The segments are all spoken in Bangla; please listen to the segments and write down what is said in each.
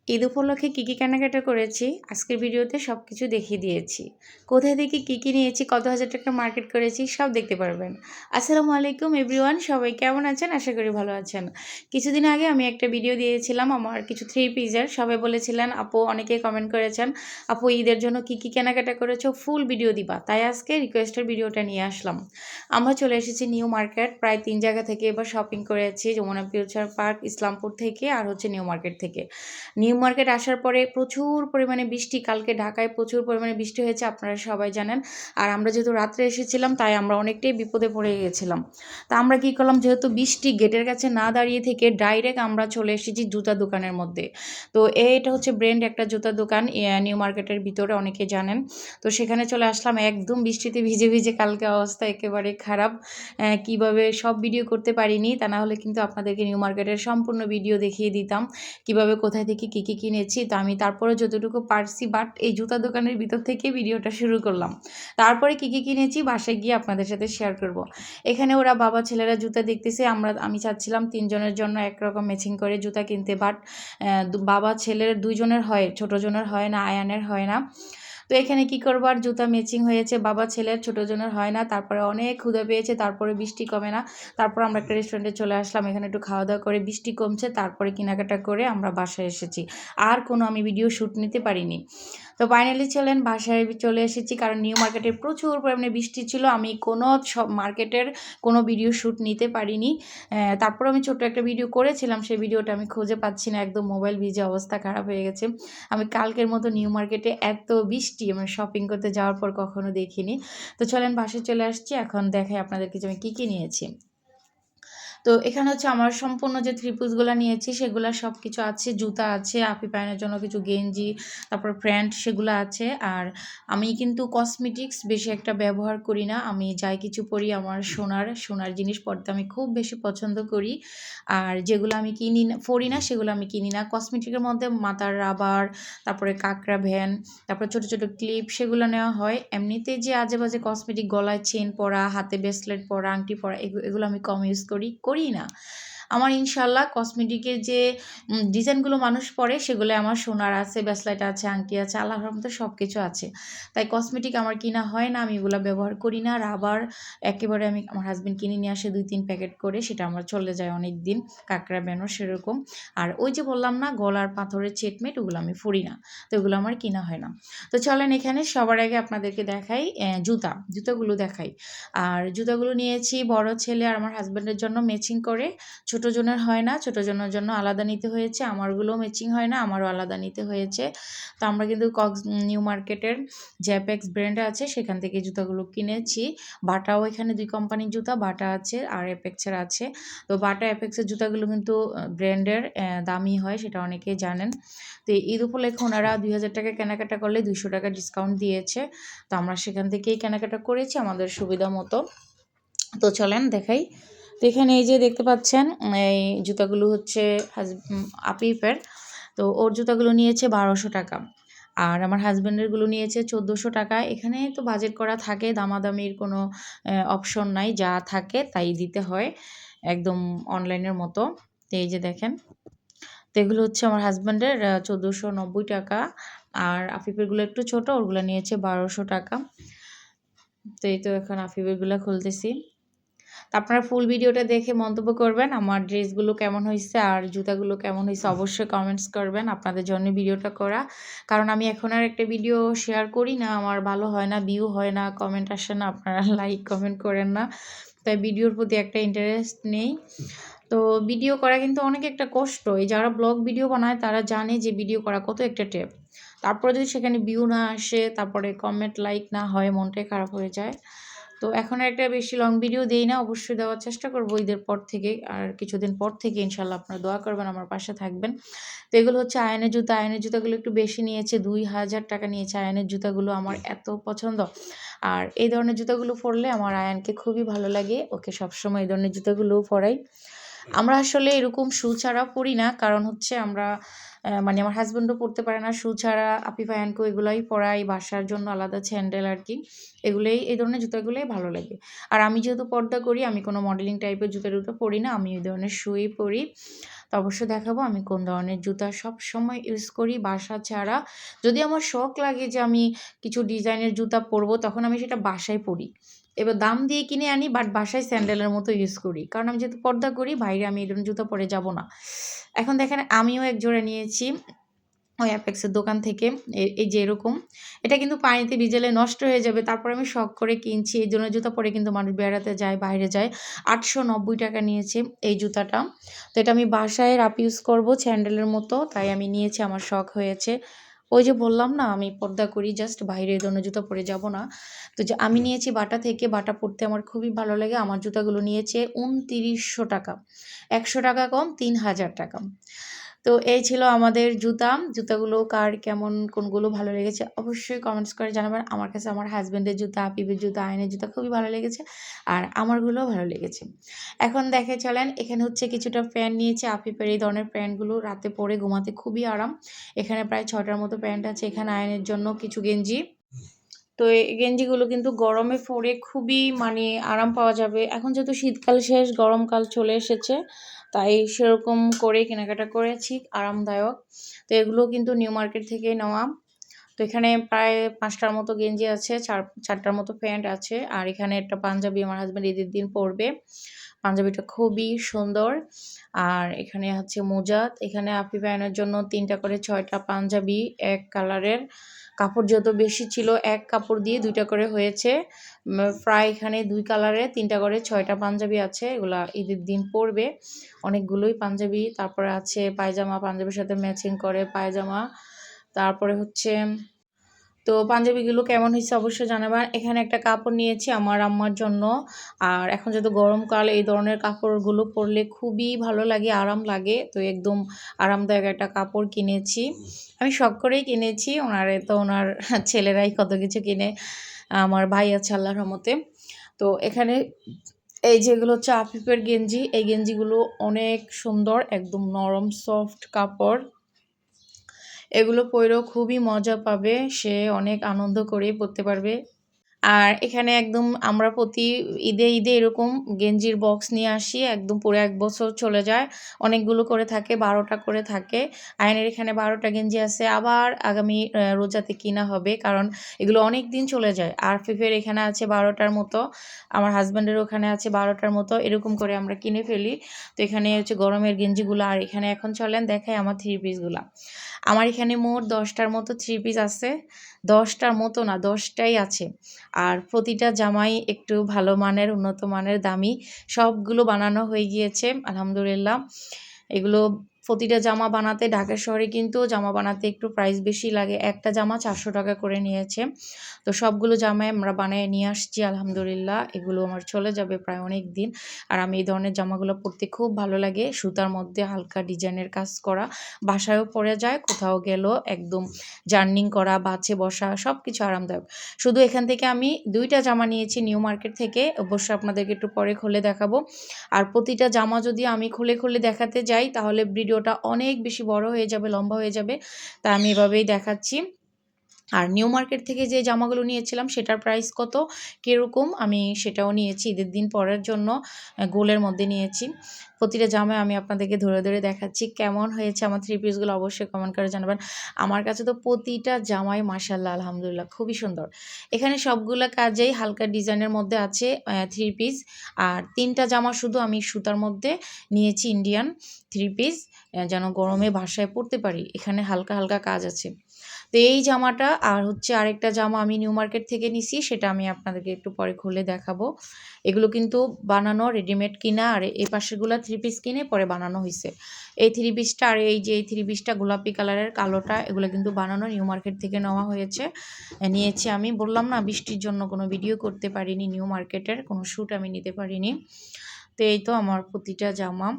ঈদ উপলক্ষে কী কী কেনাকাটা করেছি আজকের ভিডিওতে সব কিছু দেখিয়ে দিয়েছি। কোথায় থেকে কী নিয়েছি, কত হাজার টাকা মার্কেট করেছি সব দেখতে পারবেন। আসসালামু আলাইকুম এভরিওয়ান, সবাই কেমন আছেন? আশা করি ভালো আছেন। কিছুদিন আগে আমি একটা ভিডিও দিয়েছিলাম আমার কিছু থ্রি পিসের। সবাই বলেছিলেন, আপু অনেকেই কমেন্ট করেছেন, আপু ঈদের জন্য কী কেনাকাটা করেছো, ফুল ভিডিও দিবা। তাই আজকে রিকোয়েস্টের ভিডিওটা নিয়ে আসলাম। আমরা চলে এসেছি নিউ মার্কেট। প্রায় 3 জায়গা থেকে এবার শপিং করেছি, যমুনা ফিউচার পার্ক, ইসলামপুর থেকে আর নিউ মার্কেট থেকে। নিউ মার্কেট আসার পরে প্রচুর পরিমাণে বৃষ্টি, কালকে ঢাকায় প্রচুর পরিমাণে বৃষ্টি হয়েছে, আপনারা সবাই জানেন। আর আমরা যেহেতু রাত্রে এসেছিলাম তাই আমরা অনেকটাই বিপদে পড়ে গিয়েছিলাম। তা আমরা কী করলাম, যেহেতু বৃষ্টি, গেটের কাছে না দাঁড়িয়ে থেকে ডাইরেক্ট আমরা চলে এসেছি জুতা দোকানের মধ্যে। তো এটা হচ্ছে ব্র্যান্ড একটা জুতার দোকান নিউ মার্কেটের ভিতরে, অনেকে জানেন। তো সেখানে চলে আসলাম, একদম বৃষ্টিতে ভিজে ভিজে কালকে অবস্থা একেবারে খারাপ। কিভাবে সব ভিডিও করতে পারিনি, তা না হলে কিন্তু আপনাদেরকে নিউ মার্কেটের সম্পূর্ণ ভিডিও দেখিয়ে দিতাম কিভাবে কোথায় থেকে কী কিনেছি। তো আমি তারপরে যতটুকু পারছি, বাট এই জুতা দোকানের ভিতর থেকে ভিডিওটা শুরু করলাম। তারপরে কী কিনেছি বাসায় গিয়ে আপনাদের সাথে শেয়ার করব। এখানে ওরা বাবা ছেলেরা জুতা দেখতেছে, আমি চাচ্ছিলাম 3 জনের জন্য একরকম ম্যাচিং করে জুতা কিনতে, বাট বাবা ছেলের 2 জনের হয়, ছোটো জনের হয় না, আয়ানের হয় না। তো এখানে কি করবো, আর জুতা ম্যাচিং হয়েছে, বাবা ছেলের, ছোটো জনের হয় না। তারপরে অনেক ক্ষুধা পেয়েছে, তারপরে বৃষ্টি কমে না। তারপর আমরা একটা রেস্টুরেন্টে চলে আসলাম, এখানে একটু খাওয়া দাওয়া করে বৃষ্টি কমছে, তারপরে কেনাকাটা করে আমরা বাসায় এসেছি। আর কোনো আমি ভিডিও শ্যুট নিতে পারিনি। তো ফাইনালি চলেন বাসায় চলে এসেছি, কারণ নিউ মার্কেটে প্রচুর পরিমাণে বৃষ্টি ছিল, আমি কোনো সব মার্কেটের কোনো ভিডিও শ্যুট নিতে পারিনি। তারপর আমি ছোট্ট একটা ভিডিও করেছিলাম, সেই ভিডিওটা আমি খুঁজে পাচ্ছি না, একদম মোবাইল ভিজে অবস্থা খারাপ হয়ে গেছে। আমি কালকের মতো নিউ মার্কেটে এত বৃষ্টি আমি শপিং করতে যাওয়ার পর কখনো দেখিনি। তো চলেন বাসায় চলে আসছি, এখন দেখাই আপনাদেরকে যে আমি কী নিয়েছি। তো এখানে হচ্ছে আমার সম্পূর্ণ যে থ্রি পিসগুলো নিয়েছি সেগুলো সব কিছু আছে, জুতা আছে, আপি পায়নের জন্য কিছু গেঞ্জি, তারপর প্যান্ট সেগুলো আছে। আর আমি কিন্তু কসমেটিক্স বেশি একটা ব্যবহার করি না, আমি যাই কিছু পরি আমার সোনার জিনিস পরতে আমি খুব বেশি পছন্দ করি। আর যেগুলো আমি পরি না সেগুলো আমি কিনি না। কসমেটিকের মধ্যে মাথার রাবার, তারপরে কাঁকড়া ভ্যান, তারপরে ছোটো ছোটো ক্লিপ সেগুলো নেওয়া হয়। এমনিতে যে আজে বাজে কসমেটিক, গলায় চেন পরা, হাতে ব্রেসলেট পরা, আংটি পরা, এগুলো আমি কম ইউজ করি না। আমার ইনশাল্লাহ কসমেটিকের যে ডিজাইনগুলো মানুষ পরে সেগুলো আমার সোনার আছে, ব্রেসলেট আছে, আংটি আছে, আল্লাহর রহমতে সব কিছু আছে। তাই কসমেটিক আমার কিনা হয় না, আমি এগুলো ব্যবহার করি না। রাবার একেবারে আমার হাজব্যান্ড কিনে নিয়ে আসে 2-3 প্যাকেট করে, সেটা আমার চলে যায় অনেক দিন। কাঁকড়া ব্যানও সেরকম। আর ওই যে বললাম না, গলার পাথরের চেটমেট, ওগুলো আমি পরি না, তো ওগুলো আমার কিনা হয় না। তো চলেন এখানে সবার আগে আপনাদেরকে দেখাই জুতাগুলো দেখাই। আর জুতাগুলো নিয়েছি বড় ছেলে আর আমার হাজব্যান্ডের জন্য ম্যাচিং করে। ছোটো জনের হয় না, ছোটো জনের জন্য আলাদা নিতে হয়েছে। আমারগুলো ম্যাচিং হয় না, আমারও আলাদা নিতে হয়েছে। তো আমরা কিন্তু নিউ মার্কেটের যে অ্যাপেক্স ব্র্যান্ড আছে সেখান থেকে জুতাগুলো কিনেছি। বাটাও এখানে 2 কোম্পানির জুতা, বাটা আছে আর অ্যাপেক্সের আছে। তো বাটা অ্যাপেক্সের জুতাগুলো কিন্তু ব্র্যান্ডের, দামি হয়, সেটা অনেকেই জানেন। তো ঈদ উপলক্ষে ওনারা 2000 টাকা কেনাকাটা করলে 200 টাকা ডিসকাউন্ট দিয়েছে। তো আমরা সেখান থেকেই কেনাকাটা করেছি আমাদের সুবিধা মতো। তো চলেন দেখাই। তো এখানে এই যে দেখতে পাচ্ছেন, এই জুতাগুলো হচ্ছে আপিফের। তো ওর জুতাগুলো নিয়েছে 1200 টাকা, আর আমার হাজব্যান্ডেরগুলো নিয়েছে 1400 টাকা। এখানে তো বাজেট করা থাকে, দামাদামির কোনো অপশন নাই, যা থাকে তাই দিতে হয়, একদম অনলাইনের মতো। তো এই যে দেখেন, তো এগুলো হচ্ছে আমার হাজব্যান্ডের 1490 টাকা, আর আফিফেরগুলো একটু ছোট, ওরগুলো নিয়েছে 1200 টাকা। তো এই তো এখন আফিফেরগুলো খুলতেছি। তো আপনারা ফুল ভিডিওটা দেখে মন্তব্য করবেন আমার ড্রেসগুলো কেমন হয়েছে আর জুতাগুলো কেমন হয়েছে, অবশ্যই কমেন্টস করবেন। আপনাদের জন্য ভিডিওটা করা, কারণ আমি এখন আর একটা ভিডিও শেয়ার করি না, আমার ভালো হয় না, ভিউ হয় না, কমেন্ট আসে না, আপনারা লাইক কমেন্ট করেন না, তাই ভিডিওর প্রতি একটা ইন্টারেস্ট নেই। তো ভিডিও করা কিন্তু অনেক একটা কষ্ট, এই যারা ব্লগ ভিডিও বানায় তারা জানে যে ভিডিও করা কত একটা টেপ। তারপরে যদি সেখানে ভিউ না আসে, তারপরে কমেন্ট লাইক না হয়, মনটাই খারাপ হয়ে যায়। তো এখন একটা বেশি লং ভিডিও দেই না, অবশ্যই দেওয়ার চেষ্টা করবো ঈদের পর থেকে, আর কিছুদিন পর থেকে ইনশাল্লাহ আপনারা দোয়া করবেন, আমার পাশে থাকবেন। তো এগুলো হচ্ছে আয়নের জুতা, আয়নের জুতাগুলো একটু বেশি নিয়েছে, 2000 টাকা নিয়েছে আয়নের জুতাগুলো, আমার এত পছন্দ। আর এই ধরনের জুতাগুলো পরলে আমার আয়ানকে খুবই ভালো লাগে, ওকে সবসময় এই ধরনের জুতাগুলোও পরাই। আমরা আসলে এরকম শু ছাড়া পরি না, কারণ হচ্ছে আমরা মানে আমার হাজব্যান্ডও পরতে পারে না শু ছাড়া, আপি ভাইয়ানকেও এগুলোই পরাই, বাসার জন্য আলাদা স্যান্ডেল আর কি, এই ধরনের জুতাগুলোই ভালো লাগে। আর আমি যেহেতু পর্দা করি, আমি কোনো মডেলিং টাইপের জুতো পরি না, আমি এই ধরনের শুই পরি। তো অবশ্যই দেখাবো আমি কোন ধরনের জুতা সব সময় ইউজ করি বাসা ছাড়া। যদি আমার শখ লাগে যে আমি কিছু ডিজাইনের জুতা পরবো, তখন আমি সেটা বাসায় পরি। এবার দাম দিয়ে কিনে আনি, বাট বাসায় স্যান্ডেলের মতো ইউজ করি। কারণ আমি যেহেতু পর্দা করি, বাইরে আমি এই ধরনের জুতা পরে যাব না। এখন দেখেন আমিও এক জোড়া নিয়েছি ওই অ্যাপেক্সের দোকান থেকে। এই যে এরকম, এটা কিন্তু পানিতে ভিজালে নষ্ট হয়ে যাবে। তারপরে আমি শখ করে কিনছি। এই ধরনের জুতা পরে কিন্তু মানুষ বেড়াতে যায়, বাইরে যায়। ৳৮৯০ নিয়েছে এই জুতাটা। তো এটা আমি বাসায় রাফ ইউজ করব স্যান্ডেলের মতো, তাই আমি নিয়েছি, আমার শখ হয়েছে। ওই যে বললাম না আমি পর্দা করি, জাস্ট বাইরে এই ধরনের জুতা পরে যাব না। তো যে আমি নিয়েছি বাটা থেকে, বাটা পরতে আমার খুবই ভালো লাগে। আমার জুতাগুলো নিয়েছে ৳২৯০০, ৳১০০ কম, ৳৩,০০০। তো এই ছিল আমাদের জুতা। জুতাগুলো কার কেমন কোনগুলো ভালো লেগেছে অবশ্যই কমেন্টস করে জানাবেন। আমার কাছে আমার হাসব্যান্ডের জুতা, আপিবের জুতা, আয়নের জুতা খুবই ভালো লেগেছে। আর আমারগুলোও ভালো লেগেছে। এখন দেখে চলেন, এখানে হচ্ছে কিছুটা প্যান্ট নিয়েছি। আফিফের এই ধরনের প্যান্টগুলো রাতে পরে ঘুমাতে খুবই আরাম। এখানে প্রায় ৬টার মতো প্যান্ট আছে। এখানে আয়নের জন্য কিছু গেঞ্জি। তো এই গেঞ্জিগুলো কিন্তু গরমে পরে খুবই মানে আরাম পাওয়া যাবে। এখন যেহেতু শীতকাল শেষ, গরমকাল চলে এসেছে, তাই সেরকম করে কেনাকাটা করেছি, আরামদায়ক। তো এগুলো কিন্তু নিউ মার্কেট থেকেই নেওয়া। তো এখানে প্রায় ৫টার মতো গেঞ্জি আছে, ৪টার মতো প্যান্ট আছে। আর এখানে একটা পাঞ্জাবি আমার হাসব্যান্ড ঈদের দিন পরবে। পাঞ্জাবিটা খুবই সুন্দর। আর এখানে হচ্ছে মোজা। এখানে আফিফ আয়নের জন্য ৩টা করে ৬টা পাঞ্জাবি এক কালারের। কাপড় যত বেশি ছিল, এক কাপড় দিয়ে ২টা করে হয়েছে। প্রায় এখানে ২ কালারের ৩টা করে ৬টা পাঞ্জাবি আছে। এগুলা ঈদের দিন পরবে। অনেকগুলোই পাঞ্জাবি। তারপরে আছে পায়জামা, পাঞ্জাবির সাথে ম্যাচিং করে পায়জামা। তারপরে হচ্ছে, তো পাঞ্জাবিগুলো কেমন হয়েছে অবশ্যই জানাবেন। এখানে একটা কাপড় নিয়েছি আমার আম্মার জন্য। আর এখন যেহেতু গরমকাল, এই ধরনের কাপড়গুলো পরলে খুবই ভালো লাগে, আরাম লাগে। তো একদম আরামদায়ক একটা কাপড় কিনেছি। আমি শখ করেই কিনেছি। ওনার ছেলেরাই কত কিছু কিনে। আমার ভাই আছে আল্লাহর রহমতে। তো এখানে এই যেগুলো হচ্ছে আফিফের গেঞ্জি। এই গেঞ্জিগুলো অনেক সুন্দর, একদম নরম সফট কাপড়। এগুলো পরেও খুবই মজা পাবে, সে অনেক আনন্দ করেই পরতে পারবে। আর এখানে একদম আমরা প্রতি ঈদে এরকম গেঞ্জির বক্স নিয়ে আসি। একদম পুরো ১ বছর চলে যায়। অনেকগুলো করে থাকে, ১২টা করে থাকে। আয়নের এখানে ১২টা গেঞ্জি আছে। আবার আগামী রোজাতে কিনা হবে, কারণ এগুলো অনেকদিন চলে যায়। আর আফিফের এখানে আছে ১২টার মতো। আমার হাসব্যান্ডের ওখানে আছে ১২টার মতো। এরকম করে আমরা কিনে ফেলি। তো এখানে হচ্ছে গরমের গেঞ্জিগুলো। আর এখানে এখন চলেন দেখাই আমার 3 পিসগুলা। আমার এখানে মোট ১০টার মতো 3 পিস আছে। ১০টার মতো না, ১০টাই আছে। আর প্রতিটা জামাই একটু ভালো মানের, উন্নত মানের, দামি। সবগুলো বানানো হয়ে গিয়েছে আলহামদুলিল্লাহ। এগুলো প্রতিটা জামা বানাতে, ঢাকা শহরে কিন্তু জামা বানাতে একটু প্রাইস বেশি লাগে। একটা জামা ৳৪০০ করে নিয়েছে। তো সবগুলো জামাই আমরা বানিয়ে নিয়ে আসছি আলহামদুলিল্লাহ। এগুলো আমার চলে যাবে প্রায় অনেক দিন। আর আমি এই ধরনের জামাগুলো পরতে খুব ভালো লাগে। সুতার মধ্যে হালকা ডিজাইনের কাজ করা। বাসায়ও পরা যায়, কোথাও গেলেও একদম জার্নিং করা, বাসে বসা সবকিছু আরামদায়ক। শুধু এখান থেকে আমি ২টা জামা নিয়েছি নিউ মার্কেট থেকে। অবশ্যই আপনাদেরকে একটু পরে খুলে দেখাবো। আর প্রতিটা জামা যদি আমি খুলে দেখাতে যাই, তাহলে ভিডিওটা অনেক বেশি বড় হয়ে যাবে, লম্বা হয়ে যাবে। তাই আমি এভাবেই দেখাচ্ছি। আর নিউ মার্কেট থেকে যে জামাগুলো নিয়েছিলাম সেটার প্রাইস কত, কিরকম, আমি সেটাও নিয়েছি ঈদের দিন পরার জন্য। গোলের মধ্যে নিয়েছি। প্রতিটা জামায় আমি আপনাদেরকে ধরে দেখাচ্ছি কেমন হয়েছে আমার 3 পিসগুলো অবশ্যই কমেন্ট করে জানাবেন। আমার কাছে তো প্রতিটা জামাই মাশাআল্লাহ আলহামদুলিল্লাহ খুবই সুন্দর। এখানে সবগুলা কাজেই হালকা ডিজাইনের মধ্যে আছে 3 পিস। আর 3টা জামা শুধু আমি সুতার মধ্যে নিয়েছি ইন্ডিয়ান 3 পিস, যেন গরমে বাসায় পরতে পারি। এখানে হালকা কাজ আছে। তো এই জামাটা আর হচ্ছে আরেকটা জামা আমি নিউ মার্কেট থেকে নিছি, সেটা আমি আপনাদেরকে একটু পরে খুলে দেখাবো। এগুলো কিন্তু বানানো রেডিমেড কিনা, আর এই পাশেরগুলা 3 পিস কিনে পরে বানানো হইছে। এই 3 পিসটা আর এই যে এই 3 পিসটা গোলাপি কালারের কালোটা, এগুলো কিন্তু বানানো নিউ মার্কেট থেকে নেওয়া হয়েছে। নিয়েছি আমি। বললাম না বৃষ্টির জন্য কোনো ভিডিও করতে পারিনি, নিউ মার্কেটের কোনো শ্যুট আমি নিতে পারিনি। তো এই তো আমার প্রতিটা জামা।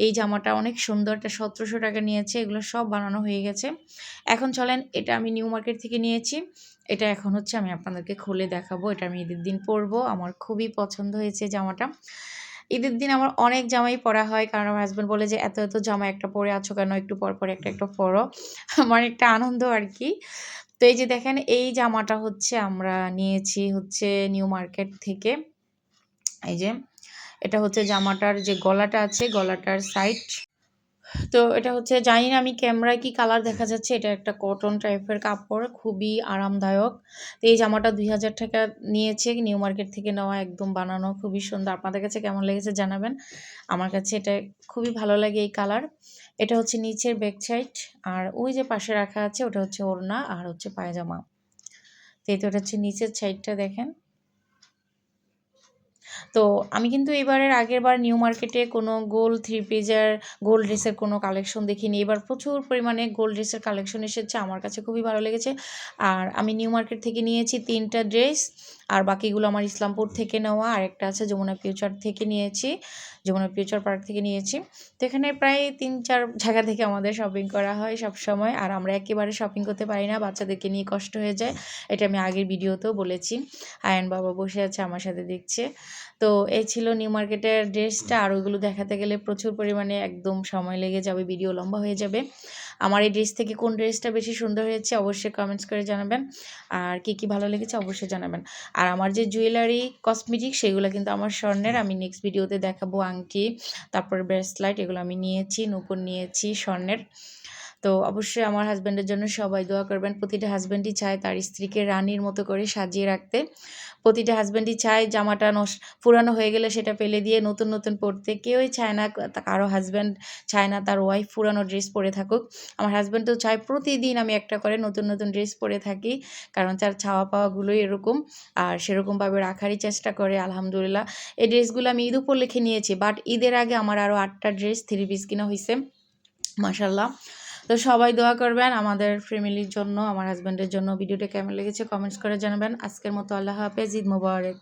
এই জামাটা অনেক সুন্দর, এটা ৳১৭০০ নিয়েছে। এগুলো সব বানানো হয়ে গেছে। এখন চলেন, এটা আমি নিউ মার্কেট থেকে নিয়েছি। এটা এখন হচ্ছে আমি আপনাদেরকে খুলে দেখাবো। এটা আমি ঈদের দিন পরবো। আমার খুবই পছন্দ হয়েছে জামাটা। ঈদের দিন আমার অনেক জামাই পরা হয়, কারণ আমার হাসব্যান্ড বলে যে, "এত জামা একটা পরে আছো কেন? একটু পর একটা পরো।" আমার একটা আনন্দ আরকি। তো এই যে দেখেন, এই জামাটা হচ্ছে আমরা নিয়েছি হচ্ছে নিউ মার্কেট থেকে। এই যে এটা হচ্ছে জামাটার যে গলাটা আছে, গলাটার সাইড। তো এটা হচ্ছে জানি না আমি ক্যামেরায় কি কালার দেখা যাচ্ছে, এটা একটা কটন টাইপের কাপড়, খুবই আরামদায়ক। তো এই জামাটা ২,০০০ টাকা নিয়েছে, নিউ মার্কেট থেকে নেওয়া, একদম বানানো, খুবই সুন্দর। আপনাদের কাছে কেমন লেগেছে জানাবেন। আমার কাছে এটা খুবই ভালো লাগে এই কালার। এটা হচ্ছে নিচের ব্যাক সাইড, আর ওই যে পাশে রাখা আছে ওটা হচ্ছে ওড়না আর হচ্ছে পায়জামা। তো এটা হচ্ছে নিচের সাইডটা দেখেন। তো আমি কিন্তু এবারের আগেরবার নিউ মার্কেটে কোনো গোল্ড থ্রি পিসের গোল্ড ড্রেসের কোনো কালেকশন দেখিনি। এবার প্রচুর পরিমাণে গোল্ড ড্রেসের কালেকশন এসেছে, আমার কাছে খুবই ভালো লেগেছে। আর আমি নিউ মার্কেট থেকে নিয়েছি ৩টা ড্রেস, আর বাকিগুলো আমার ইসলামপুর থেকে নেওয়া, আরেকটা আছে যমুনা ফিউচার থেকে নিয়েছি, যমুনা ফিউচার পার্ক থেকে নিয়েছি। তো এখানে প্রায় ৩-৪ জায়গা থেকে আমাদের শপিং করা হয় সবসময়, আর আমরা একেবারে শপিং করতে পারি না, বাচ্চাদেরকে নিয়ে কষ্ট হয়ে যায়। এটা আমি আগের ভিডিওতেও বলেছি। আয়ান বাবা বসে আছে আমার সাথে দেখছে। তো এই ছিল নিউ মার্কেটের ড্রেসটা, আর ওইগুলো দেখাতে গেলে প্রচুর পরিমাণে একদম সময় লেগে যাবে, ভিডিও লম্বা হয়ে যাবে। আমার এই ড্রেস থেকে কোন ড্রেসটা বেশি সুন্দর হয়েছে অবশ্যই কমেন্টস করে জানাবেন, আর কি কি ভালো লেগেছে অবশ্যই জানাবেন। আর আমার যে জুয়েলারি কসমেটিক সেগুলো কিন্তু আমার স্বর্ণের, আমি নেক্সট ভিডিওতে দেখাবো। আংটি, তারপর ব্রেসলাইট, এগুলো আমি নিয়েছি, নূপুর নিয়েছি স্বর্ণের। তো অবশ্যই আমার হাজব্যান্ডের জন্য সবাই দোয়া করবেন। প্রতিটা হাজব্যান্ডই চায় তার স্ত্রীকে রানীর মতো করে সাজিয়ে রাখতে। প্রতিটা হাজব্যান্ডই চায় জামাটা পুরানো হয়ে গেলে সেটা ফেলে দিয়ে নতুন নতুন পরতে। কেউই চায় না, কারো হাজব্যান্ড চায় না তার ওয়াইফ পুরানো ড্রেস পরে থাকুক। আমার হাজব্যান্ড তো চায় প্রতিদিন আমি একটা করে নতুন নতুন ড্রেস পরে থাকি, কারণ তার চাওয়া পাওয়াগুলোই এরকম, আর সেরকমভাবে রাখারই চেষ্টা করে আলহামদুলিল্লাহ। এই ড্রেসগুলো আমি ঈদ উপলক্ষে নিয়েছি, বাট ঈদের আগে আমার আরও 8টা ড্রেস 3 পিস কিনা হয়েছে, মাশাল্লাহ। তো সবাই দোয়া করবেন আমাদের ফ্যামিলির জন্য, আমার হাজব্যান্ডের জন্য। ভিডিওটা কেমন লেগেছে কমেন্টস করে জানাবেন। আজকের মতো আল্লাহ হাফেজ, ঈদ মোবারক।